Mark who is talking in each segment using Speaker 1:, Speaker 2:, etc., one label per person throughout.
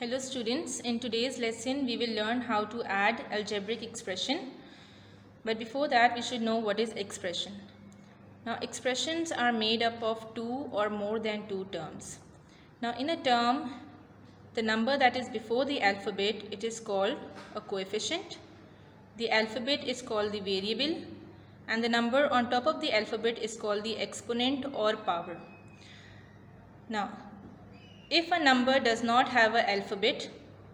Speaker 1: Hello students, in today's lesson we will learn how to add algebraic expression. But before that we should know what is expression. Now expressions are made up of two or more than two terms. Now in a term, the number that is before the alphabet, it is called a coefficient. The alphabet is called the variable and the number on top of the alphabet is called the exponent or power. Now if a number does not have an alphabet,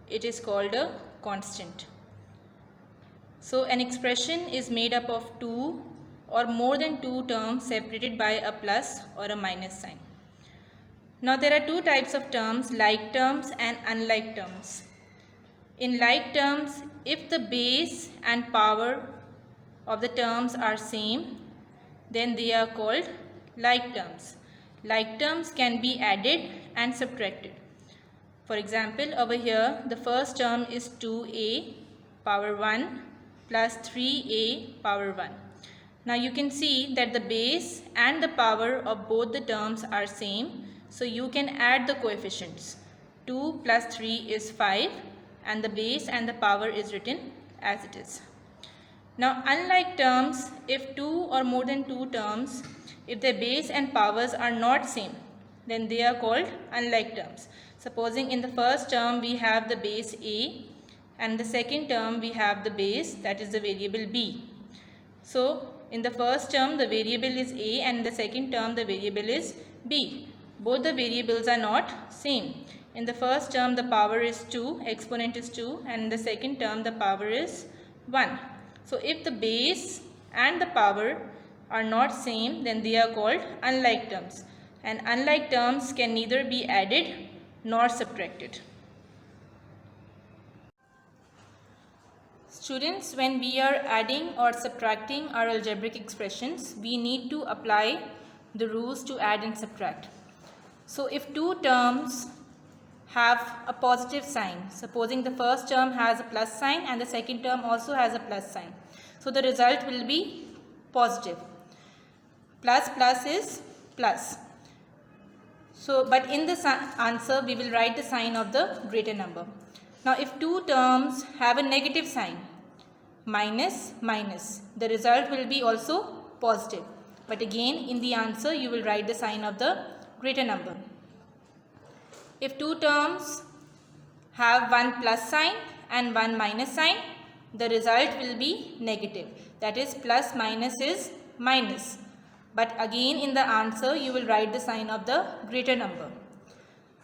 Speaker 1: it is called a constant. So an expression is made up of two or more than two terms separated by a plus or a minus sign. Now there are two types of terms, like terms and unlike terms. In like terms, if the base and power of the terms are same, then they are called like terms. Like terms can be added and subtracted. For example, over here the first term is 2a power 1 plus 3a power 1. Now you can see that the base and the power of both the terms are same, so you can add the coefficients. 2 plus 3 is 5 and the base and the power is written as it is. Now unlike terms, if two or more than two terms, if their base and powers are not same, then they are called unlike terms. Supposing in the first term we have the base a and the second term we have the base, that is the variable b. So in the first term the variable is a and in the second term the variable is b. Both the variables are not same. In the first term the power is 2, exponent is 2, and in the second term the power is 1. So if the base and the power are not same, then they are called unlike terms. And unlike terms can neither be added nor subtracted. Students, when we are adding or subtracting our algebraic expressions, we need to apply the rules to add and subtract. So if two terms have a positive sign, supposing the first term has a plus sign and the second term also has a plus sign, so the result will be positive. Plus plus is plus. So but in the answer we will write the sign of the greater number. Now if two terms have a negative sign, minus minus, the result will be also positive. But again in the answer you will write the sign of the greater number. If two terms have one plus sign and one minus sign, the result will be negative. That is plus minus is minus. But again in the answer you will write the sign of the greater number.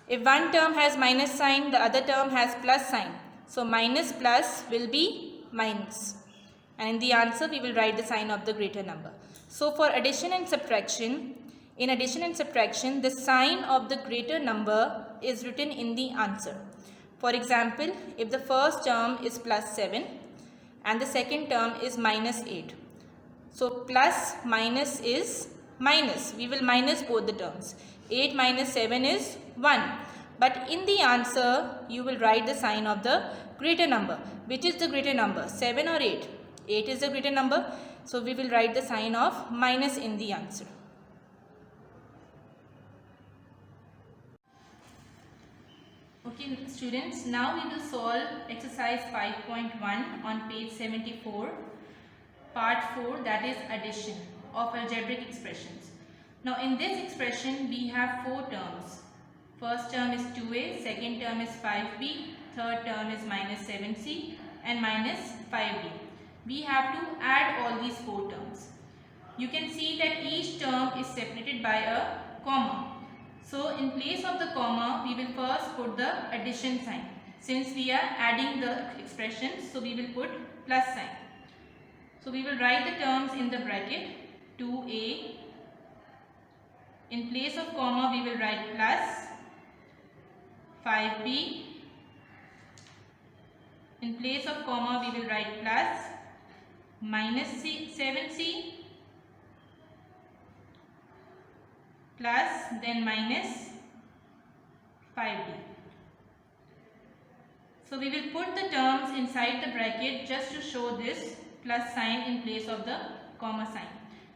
Speaker 1: If one term has minus sign, the other term has plus sign. So minus plus will be minus. And in the answer we will write the sign of the greater number. So for addition and subtraction, in addition and subtraction, the sign of the greater number is written in the answer. For example, if the first term is plus 7 and the second term is minus 8. So plus minus is minus. We will minus both the terms. 8 minus 7 is 1. But in the answer, you will write the sign of the greater number. Which is the greater number? 7 or 8? 8 is the greater number. So we will write the sign of minus in the answer. Okay students, now we will solve exercise 5.1 on page 74, part 4, that is addition of algebraic expressions. Now in this expression we have four terms. First term is 2a, second term is 5b, third term is minus 7c and minus 5b. We have to add all these four terms. You can see that each term is separated by a comma. So in place of the comma, we will first put the addition sign. Since we are adding the expressions, so we will put plus sign. So we will write the terms in the bracket 2a. In place of comma, we will write plus 5b. In place of comma, we will write plus minus 7c. Plus then minus 5b. So we will put the terms inside the bracket just to show this plus sign in place of the comma sign.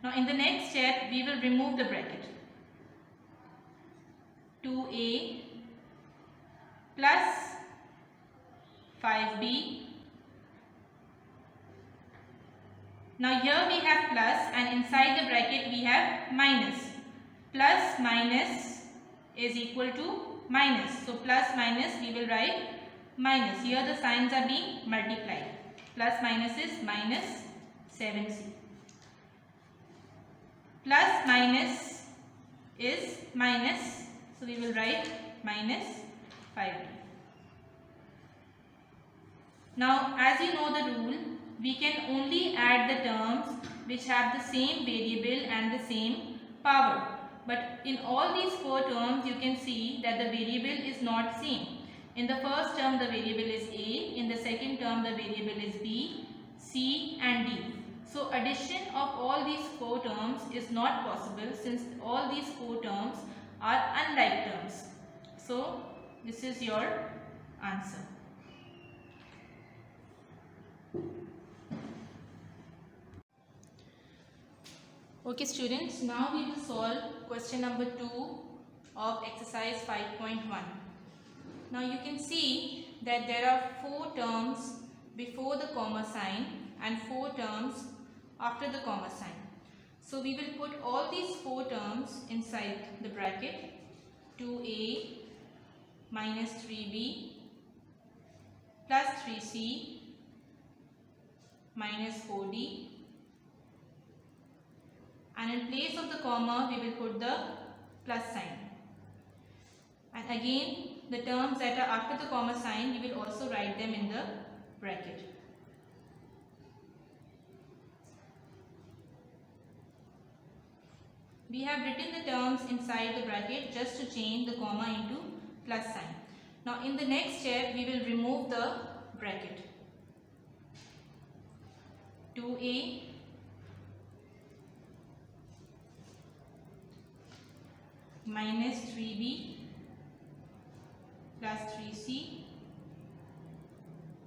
Speaker 1: Now in the next step we will remove the bracket. 2a plus 5b. Now here we have plus and inside the bracket we have minus. Plus minus is equal to minus. So plus minus we will write minus. Here the signs are being multiplied. Plus minus is minus 7c. Plus minus is minus. So we will write minus 5b. Now as you know the rule, we can only add the terms which have the same variable and the same power. But in all these four terms you can see that the variable is not same. In the first term the variable is a, in the second term the variable is b, c and d. So addition of all these four terms is not possible since all these four terms are unlike terms. So this is your answer. Okay students, now we will solve question number 2 of exercise 5.1. Now you can see that there are 4 terms before the comma sign and 4 terms after the comma sign. So we will put all these 4 terms inside the bracket. 2a minus 3b plus 3c minus 4d. And in place of the comma we will put the plus sign. And again the terms that are after the comma sign we will also write them in the bracket. We have written the terms inside the bracket just to change the comma into plus sign. Now in the next step we will remove the bracket. 2a minus 3b plus 3c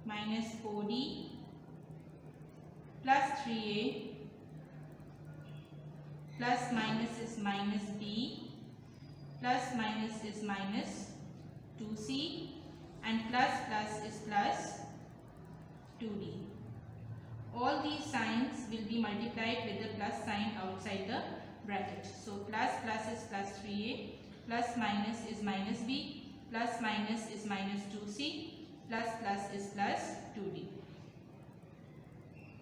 Speaker 1: minus 4d plus 3a plus minus is minus b plus minus is minus 2c and plus plus is plus 2d. All these signs will be multiplied with the plus sign outside the bracket. So plus plus is plus 3a, plus minus is minus b, plus minus is minus 2c, plus plus is plus 2d.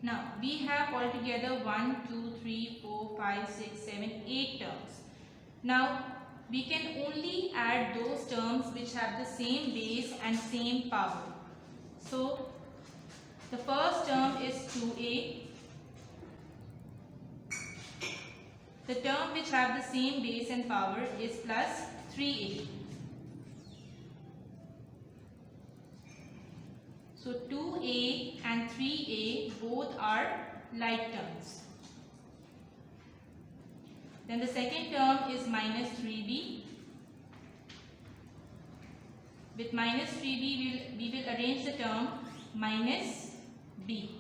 Speaker 1: Now we have altogether 1, 2, 3, 4, 5, 6, 7, 8 terms. Now we can only add those terms which have the same base and same power. So the first term is 2a. The term which have the same base and power is plus 3a. So 2a and 3a both are like terms. Then the second term is minus 3b. With minus 3b we will arrange the term minus b.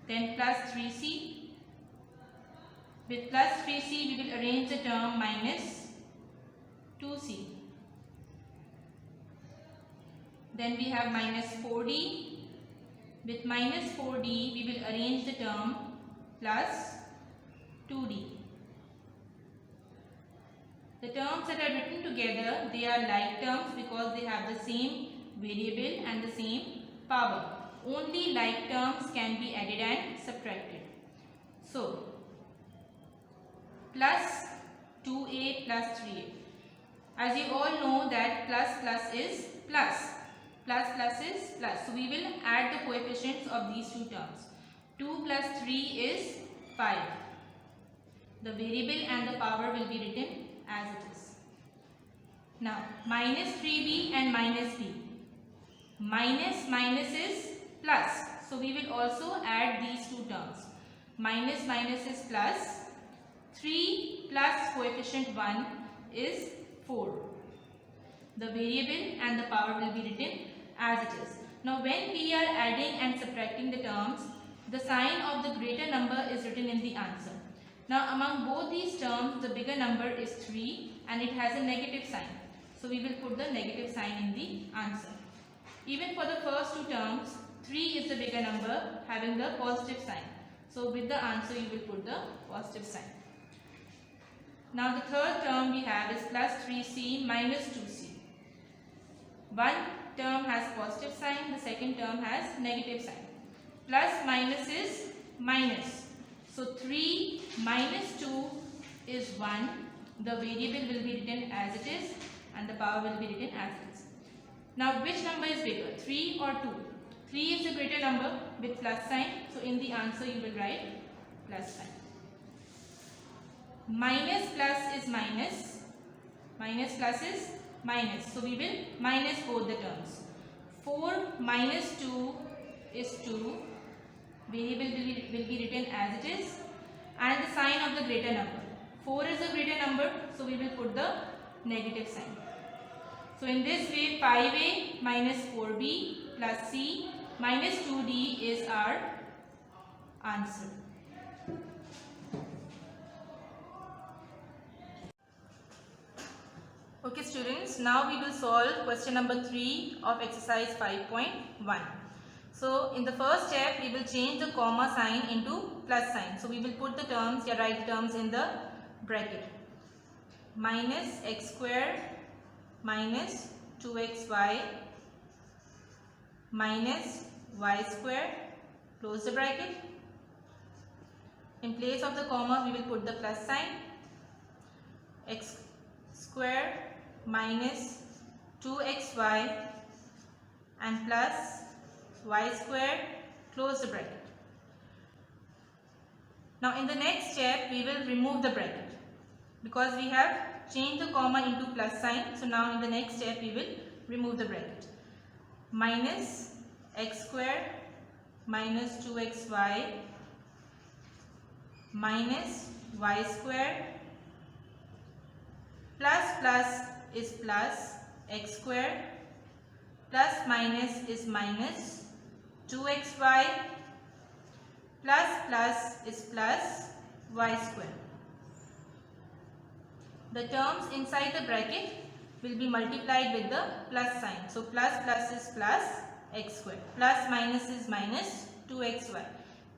Speaker 1: Then plus 3c. With plus 3c we will arrange the term minus 2c. Then we have minus 4d. With minus 4d we will arrange the term plus 2d. The terms that are written together, they are like terms because they have the same variable and the same power. Only like terms can be added and subtracted. So, plus 2a plus 3a. As you all know that plus plus is plus. Plus plus is plus. So, we will add the coefficients of these two terms. 2 plus 3 is 5. The variable and the power will be written as it is. Now, minus 3b and minus b. Minus minus is plus. So, we will also add these two terms. Minus minus is plus. 3 plus coefficient 1 is 4. The variable and the power will be written as it is. Now, when we are adding and subtracting the terms, the sign of the greater number is written in the answer. Now, among both these terms, the bigger number is 3 and it has a negative sign. So we will put the negative sign in the answer. Even for the first two terms, 3 is the bigger number having the positive sign. So with the answer you will put the positive sign. Now the third term we have is plus 3c minus 2c. One term has positive sign, the second term has negative sign. Plus minus is minus. So 3 minus 2 is 1. The variable will be written as it is and the power will be written as it is. Now which number is bigger, 3 or 2? 3 is the greater number with plus sign. So in the answer you will write plus sign. Minus plus is minus. Minus plus is minus. So we will minus both the terms. 4 minus 2 is 2. Variable will be written as it is and the sign of the greater number. 4 is a greater number, so we will put the negative sign. So in this way 5a minus 4b plus c minus 2d is our answer. Okay students, now we will solve question number 3 of exercise 5.1. So in the first step we will change the comma sign into plus sign. So we will put the terms, write the terms in the bracket. Minus x square minus 2xy minus y square, close the bracket. In place of the comma we will put the plus sign. X square minus 2xy and plus y square, close the bracket. Now in the next step we will remove the bracket because we have changed the comma into plus sign. So now in the next step we will remove the bracket. Minus x square minus 2xy minus y square plus is plus x square plus minus is minus 2xy plus is plus y square. The terms inside the bracket will be multiplied with the plus sign. So plus is plus x square, plus minus is minus 2xy,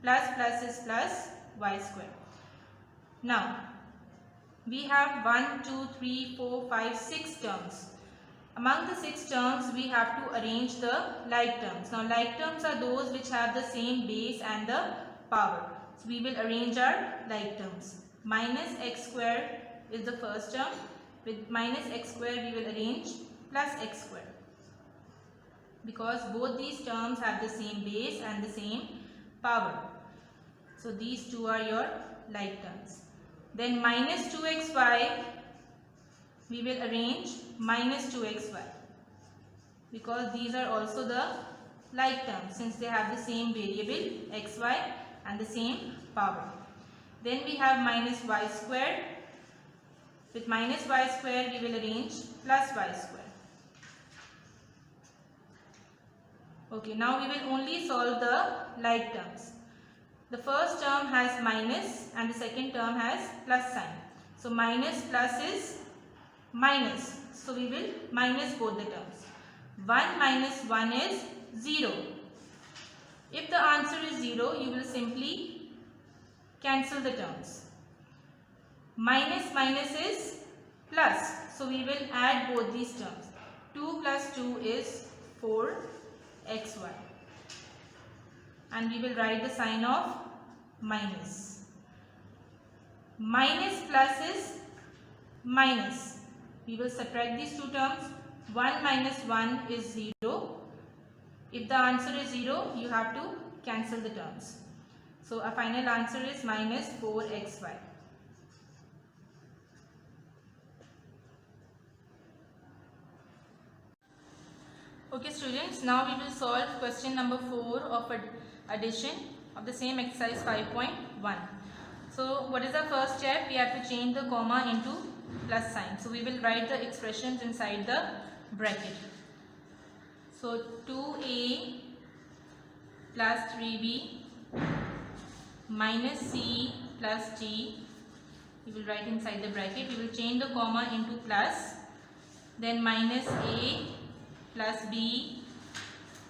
Speaker 1: plus is plus y square. Now we have 1, 2, 3, 4, 5, 6 terms. Among the 6 terms we have to arrange the like terms. Now like terms are those which have the same base and the power. So we will arrange our like terms. Minus x square is the first term. With minus x square we will arrange plus x square, because both these terms have the same base and the same power. So these two are your like terms. Then minus 2xy we will arrange minus 2xy, because these are also the like terms since they have the same variable xy and the same power. Then we have minus y square. With minus y square we will arrange plus y square. Okay, now we will only solve the like terms. The first term has minus and the second term has plus sign. So minus plus is minus. So we will minus both the terms. 1 minus 1 is 0. If the answer is 0, you will simply cancel the terms. Minus is plus. So we will add both these terms. 2 plus 2 is 4xy. And we will write the sign of minus. Minus plus is minus. We will subtract these two terms. 1 minus 1 is 0. If the answer is 0, you have to cancel the terms. So our final answer is minus 4xy. Okay students, now we will solve question number 4 of addition of the same exercise 5.1. So what is the first step? We have to change the comma into plus sign. So we will write the expressions inside the bracket. So 2a plus 3b minus c plus d, we will write inside the bracket. We will change the comma into plus. then minus A plus B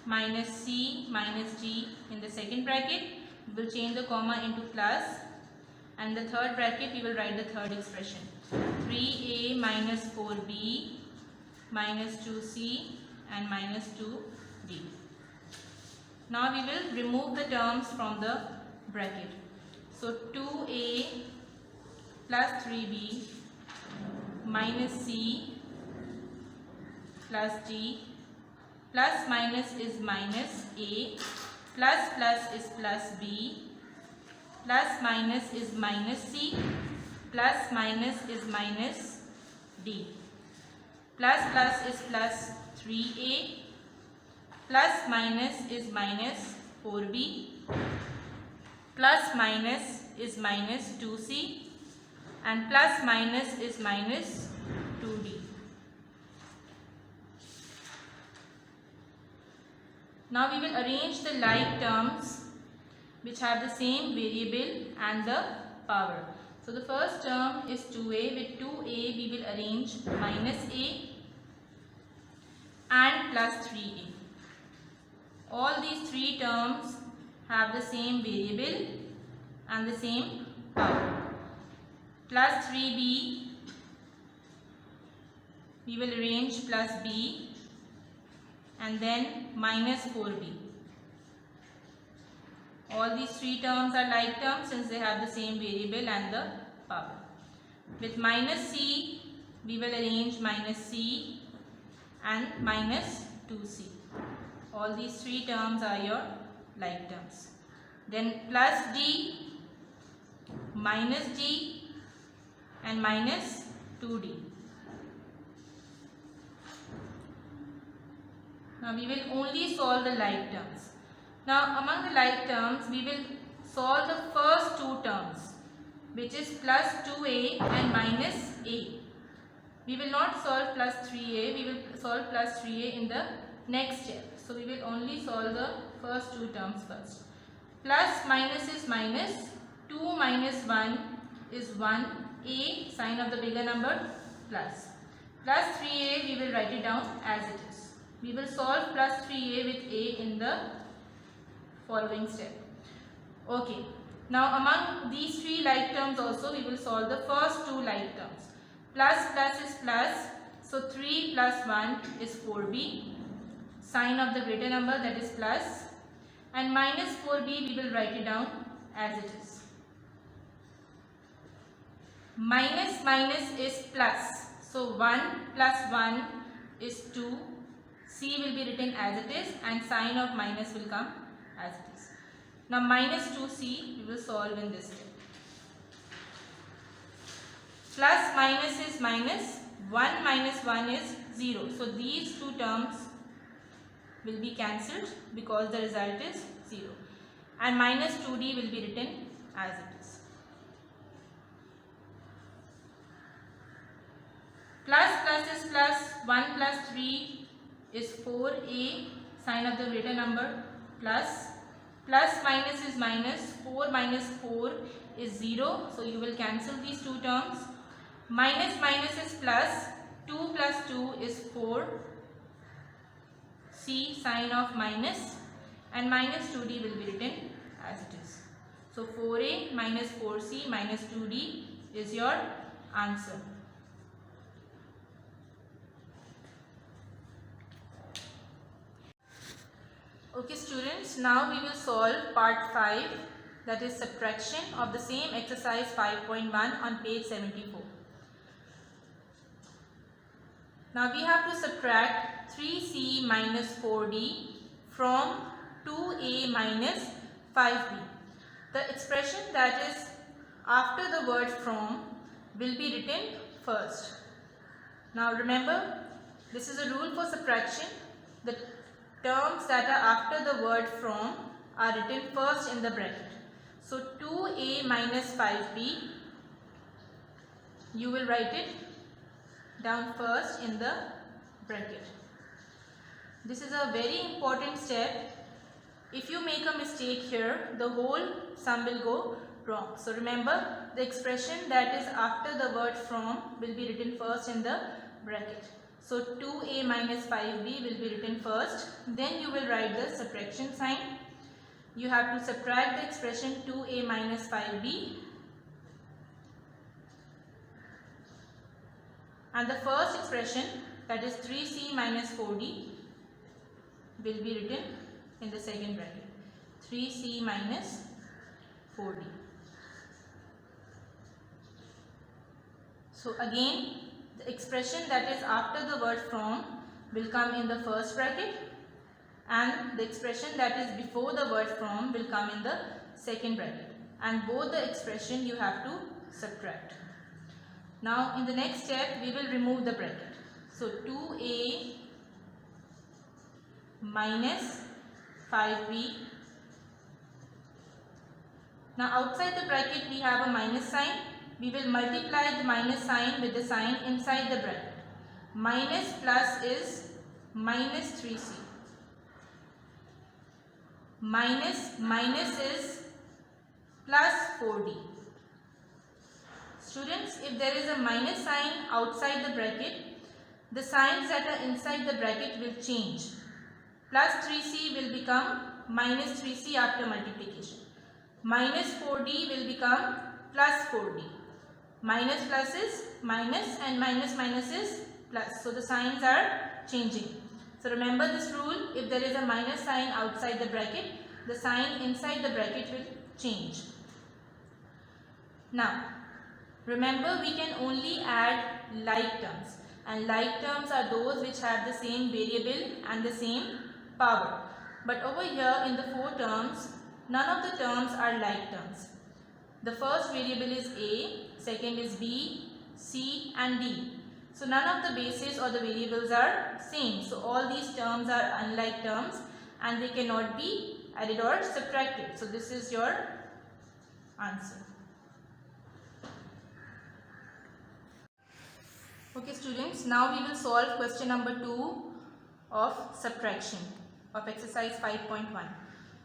Speaker 1: minus C minus D in the second bracket. We will change the comma into plus, and the third bracket we will write the third expression, 3A minus 4B minus 2C and minus 2D. Now we will remove the terms from the bracket. So 2A plus 3B minus C plus D, plus minus is minus A, plus is plus B, plus minus is minus C, plus minus is minus D, plus is plus 3A, plus minus is minus 4B, plus minus is minus 2C, and plus minus is minus 2D. Now we will arrange the like terms which have the same variable and the power. So the first term is 2A. With 2A we will arrange minus A and plus 3A. All these three terms have the same variable and the same power. Plus 3B, we will arrange plus B, and then minus 4B. All these three terms are like terms since they have the same variable and the power. With minus C, we will arrange minus C and minus 2C. All these three terms are your like terms. Then plus D, minus D and minus 2D. Now we will only solve the like terms. Now among the like terms we will solve the first two terms, which is plus 2A and minus A. We will not solve plus 3A, we will solve plus 3A in the next step. So we will only solve the first two terms first. Plus minus is minus, 2 minus 1 is 1, A sign of the bigger number plus. Plus 3A we will write it down as it is. We will solve plus 3A with A in the following step. Okay. Now among these three like terms also we will solve the first two like terms. Plus is plus. So 3 plus 1 is 4B. Sign of the greater number, that is plus. And minus 4B we will write it down as it is. Minus is plus. So 1 plus 1 is 2. C will be written as it is and sign of minus will come as it is. Now minus 2C we will solve in this step. Plus minus is minus, 1 minus 1 is 0. So these two terms will be cancelled because the result is 0. And minus 2D will be written as it is. Plus is plus, 1 plus 3 is 4A, sign of the greater number, plus. Plus minus is minus, 4 minus 4 is 0. So you will cancel these two terms. Minus is plus, 2 plus 2 is 4. C sign of minus, and minus 2D will be written as it is. So 4A minus 4C minus 2D is your answer. Okay students, now we will solve part 5, that is subtraction of the same exercise 5.1 on page 74. Now we have to subtract 3C minus 4D from 2A minus 5B. The expression that is after the word from will be written first. Now remember, this is a rule for subtraction. The terms that are after the word from are written first in the bracket. So 2A minus 5B, you will write it down first in the bracket. This is a very important step. If you make a mistake here, the whole sum will go wrong. So remember, the expression that is after the word from will be written first in the bracket. So 2a minus 5b will be written first, then you will write the subtraction sign. You have to subtract the expression 2a minus 5b, and the first expression, that is 3c minus 4d, will be written in the second bracket. 3c minus 4d. So again, the expression that is after the word from will come in the first bracket, and the expression that is before the word from will come in the second bracket, and both the expression you have to subtract. Now in the next step we will remove the bracket. So 2a minus 5b. Now outside the bracket we have a minus sign. We will multiply the minus sign with the sign inside the bracket. Minus plus is minus 3c. Minus is plus 4d. Students, if there is a minus sign outside the bracket, the signs that are inside the bracket will change. Plus 3c will become minus 3c after multiplication. Minus 4d will become plus 4d. Minus plus is minus, and minus minus is plus. So the signs are changing. So remember this rule: if there is a minus sign outside the bracket, the sign inside the bracket will change. Now remember, we can only add like terms, and like terms are those which have the same variable and the same power. But over here in the four terms, none of the terms are like terms. The first variable is a, second is b, c and d. So none of the bases or the variables are same. So all these terms are unlike terms and they cannot be added or subtracted. So this is your answer. Okay students, now we will solve question number 2 of subtraction of exercise 5.1.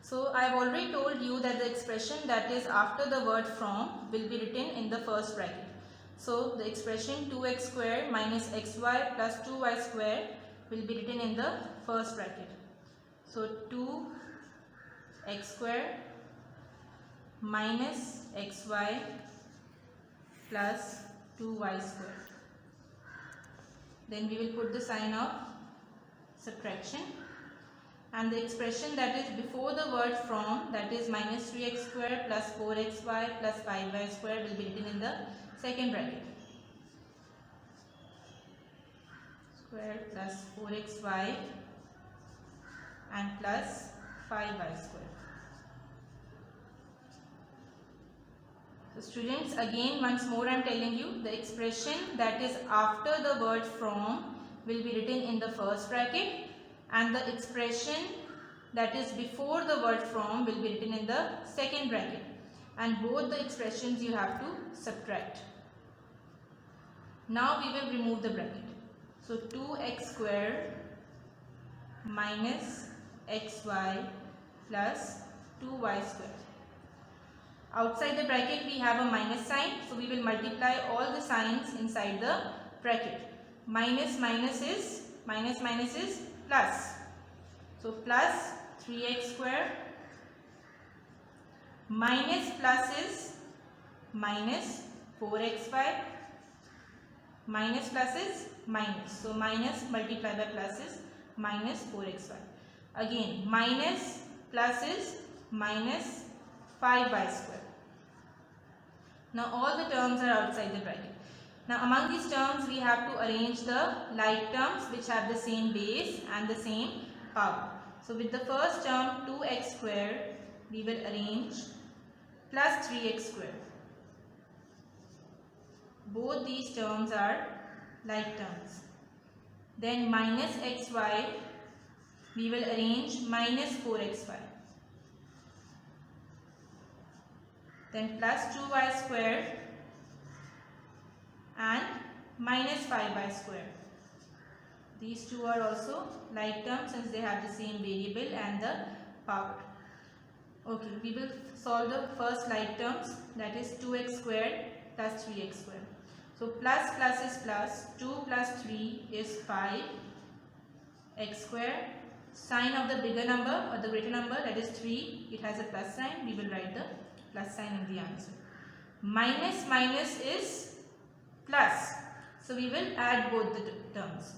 Speaker 1: So I have already told you that the expression that is after the word from will be written in the first bracket. So the expression 2x square minus xy plus 2y square will be written in the first bracket. So 2x square minus xy plus 2y square. Then we will put the sign of subtraction, and the expression that is before the word from, that is minus 3x square plus 4xy plus 5y square, will be written in the second bracket. Square plus 4xy and plus 5y square. So students, again once more I am telling you, the expression that is after the word from will be written in the first bracket, and the expression that is before the word from will be written in the second bracket, and both the expressions you have to subtract. Now we will remove the bracket. So 2x square minus xy plus 2y square. Outside the bracket we have a minus sign, so we will multiply all the signs inside the bracket. Minus is plus. So plus 3x square minus plus is minus 4xy, minus plus is minus. So minus multiplied by plus is minus 4xy. Again minus plus is minus 5y square. Now all the terms are outside the bracket. Now among these terms we have to arrange the like terms which have the same base and the same power. So with the first term 2x square, we will arrange plus 3x square. Both these terms are like terms. Then minus xy, we will arrange minus 4xy. Then plus 2y square and minus 5y square. These two are also like terms since they have the same variable and the power. Okay, we will solve the first like terms, that is 2x squared plus 3x squared. So plus plus is plus, 2 plus 3 is 5 x square. Sign of the bigger number or the greater number, that is 3, it has a plus sign, we will write the plus sign in the answer. Minus minus is plus, so we will add both the terms.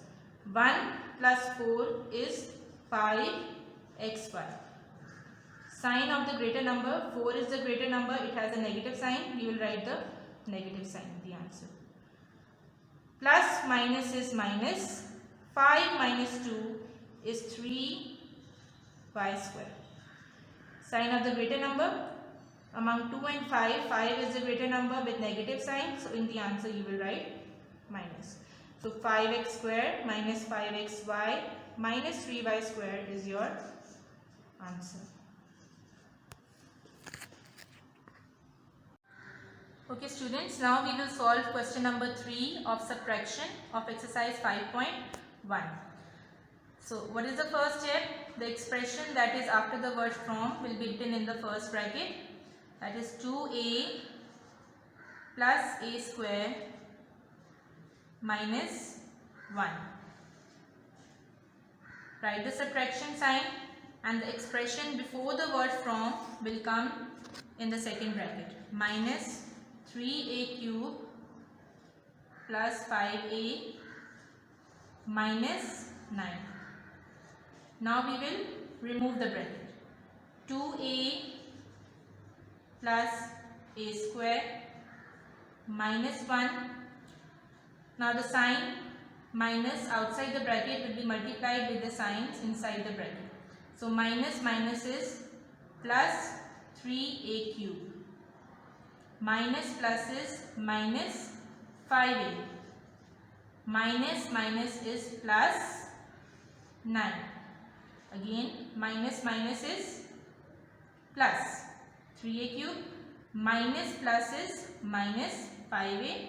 Speaker 1: 1 plus 4 is 5xy. Sign of the greater number, 4 is the greater number, it has a negative sign, we will write the negative sign in the answer. Plus minus is minus, 5 minus 2 is 3y square. Sign of the greater number, among 2 and 5, 5 is the greater number with negative sign, so in the answer you will write minus. So 5x square minus 5xy minus 3y square is your answer. Okay students, now we will solve question number 3 of subtraction of exercise 5.1. So what is the first step? The expression that is after the word from will be written in the first bracket, that is 2a plus a square minus 1. Write the subtraction sign and the expression before the word from will come in the second bracket, minus 3a cube plus 5a minus 9. Now we will remove the bracket. 2a plus a square minus 1. Now the sign minus outside the bracket will be multiplied with the signs inside the bracket. So minus minus is plus 3a cube. Minus plus is minus 5a. Minus minus is plus 9. Again minus minus is plus 3a cube. Minus plus is minus 5a.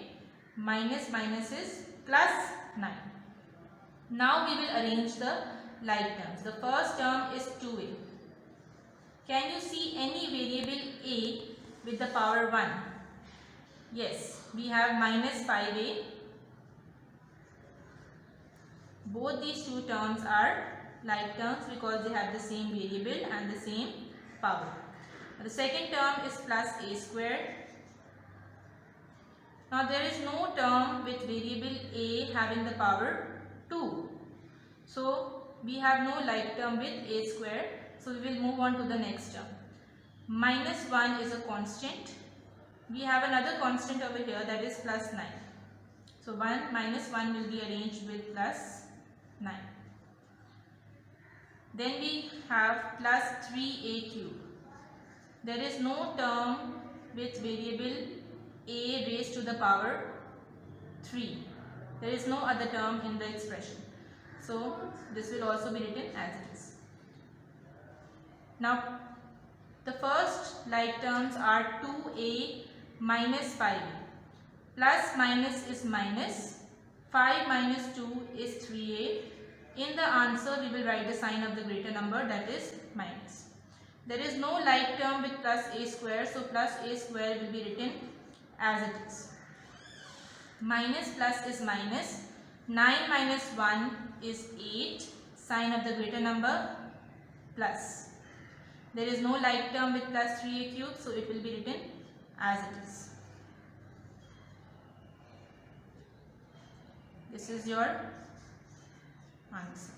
Speaker 1: Minus minus is plus 9. Now we will arrange the like terms. The first term is 2a. Can you see any variable a with the power 1? Yes, we have minus 5a. Both these two terms are like terms because they have the same variable and the same power. The second term is plus a square. Now there is no term with variable a having the power 2. So we have no like term with a square. So we will move on to the next term. Minus 1 is a constant. We have another constant over here, that is plus 9. So 1 minus 1 will be arranged with plus 9. Then we have plus 3a cube. There is no term with variable a raised to the power 3. There is no other term in the expression. So this will also be written as it is. Now the first like terms are 2a minus 5a. Plus minus is minus. 5 minus 2 is 3a. In the answer we will write the sign of the greater number, that is minus. There is no like term with plus a square, so plus a square will be written as it is. Minus plus is minus. 9 minus 1 is 8. Sign of the greater number plus. There is no like term with plus 3a cube, so it will be written as it is. This is your answer.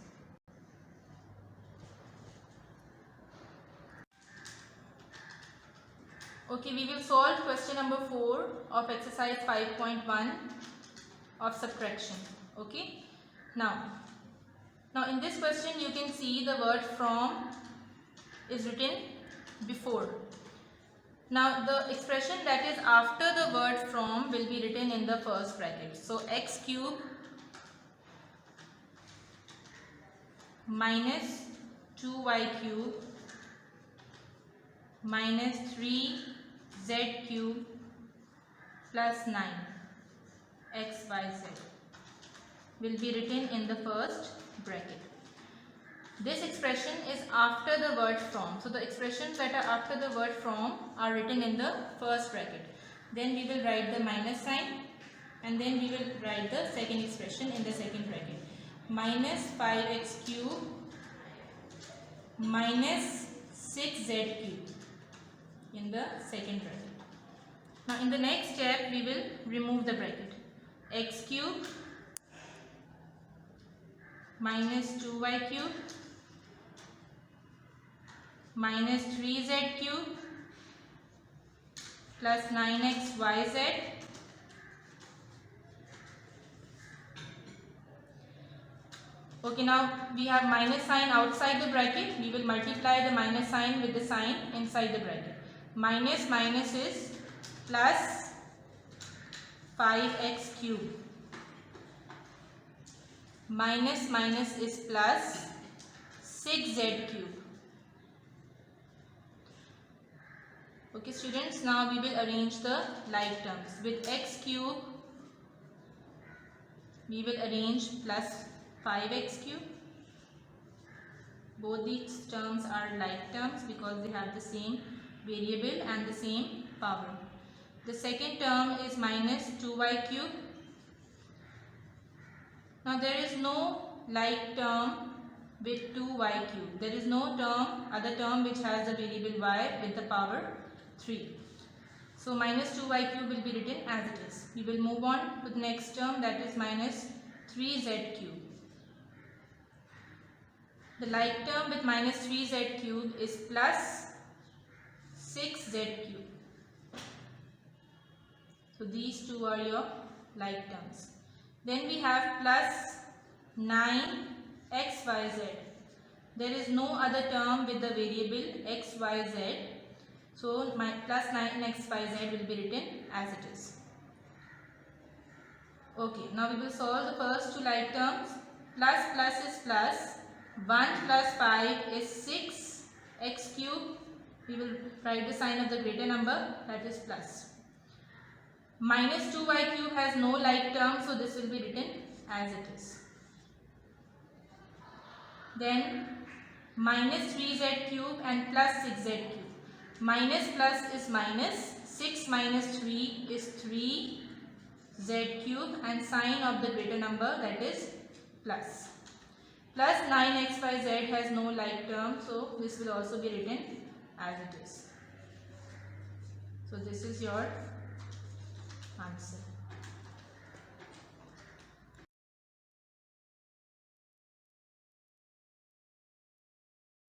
Speaker 1: Okay, we will solve question number 4 of exercise 5.1 of subtraction. Okay. Now in this question you can see the word from is written before. Now the expression that is after the word from will be written in the first bracket. So x cube minus 2y cube minus 3z cube plus 9 xyz will be written in the first bracket. This expression is after the word from. So the expressions that are after the word from are written in the first bracket. Then we will write the minus sign and then we will write the second expression in the second bracket. Minus 5x cube minus 6z cube in the second bracket. Now in the next step we will remove the bracket. X cube minus 2y cube minus 3z cube plus 9xyz Okay, now we have minus sign outside the bracket. We will multiply the minus sign with the sign inside the bracket. Minus minus is plus 5x cube. Minus minus is plus 6z cube. Okay students, now we will arrange the like terms. With x cube, we will arrange plus 5x cube. Both these terms are like terms because they have the same variable and the same power. The second term is minus 2y cube. Now there is no like term with 2y cube. There is no other term which has the variable y with the power 3. So minus 2y cube will be written as it is. We will move on to the next term, that is minus 3z cube. The like term with minus 3z cube is plus 6z cube. So these two are your like terms. Then we have plus 9xyz. There is no other term with the variable xyz. So my plus 9xyz will be written as it is. Okay, now we will solve the first two like terms. Plus plus is plus. 1 plus 5 is 6 x cube. We will write the sign of the greater number, that is plus. Minus 2y cube has no like term, so this will be written as it is. Then minus 3z cube and plus 6z cube. Minus plus is minus, 6 minus 3 is 3z cube, and sign of the greater number, that is plus. Plus 9xyz has no like term, so this will also be written as it is. So this is your answer.